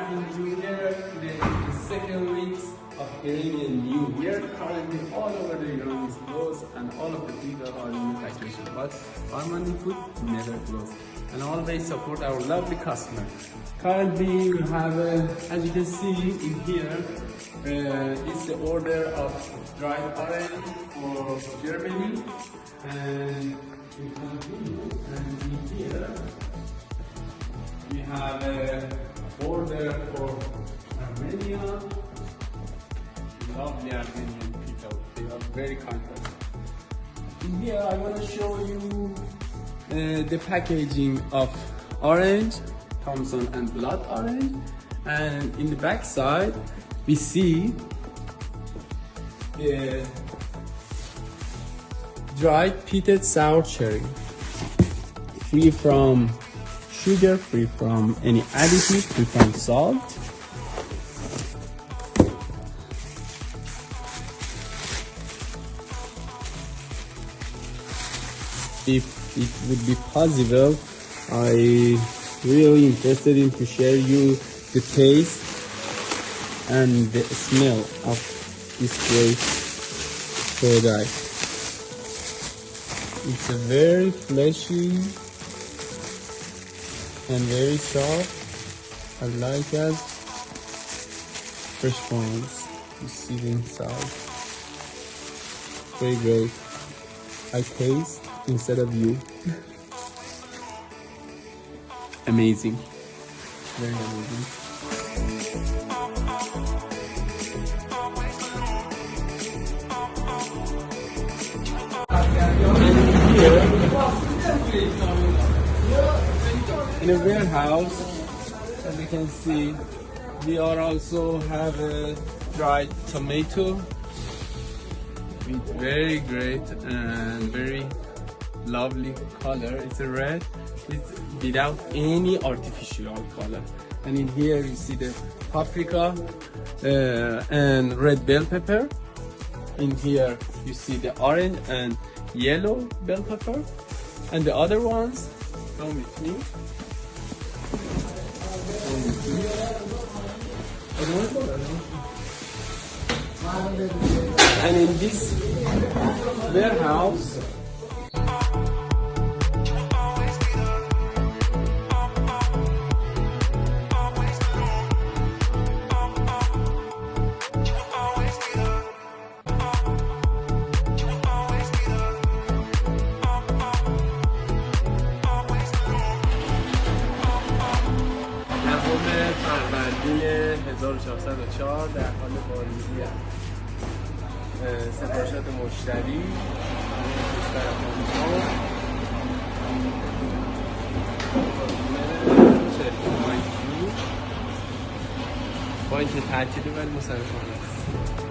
Happy New Year. Today is the second week of Iranian New Year. Currently all over the Iran is closed and all of the people are in vacation. But Armanifood never closed and always support our lovely customer. Currently we have, as you can see in here, it's the order of dried orange for Germany. And we continue, and in here we have an order for Armenia. Lovely Armenian people, they are very kind person. In here I want to show you the packaging of orange, Thompson and blood orange, and in the back side we see the dried peated sour cherry, free from sugar, free from any additive, free from salt. If it would be possible, I really interested in to share you the taste and the smell of this great product. It's a very fleshy and very soft. I like as fresh ones. You see the inside. Very great. I taste instead of you. Amazing. Very amazing. In a warehouse, as you can see, we are also have a dried tomato with very great and very lovely color. It's a red without any artificial color. And in here you see the paprika and red bell pepper. In here you see the orange and yellow bell pepper, and the other ones come with me. And in this warehouse فروردین 1404 در حال بازدهی است. سفارشات مشتری کشور آمریکا، شرکت بانک تعطیلی ولی مصرفانه است.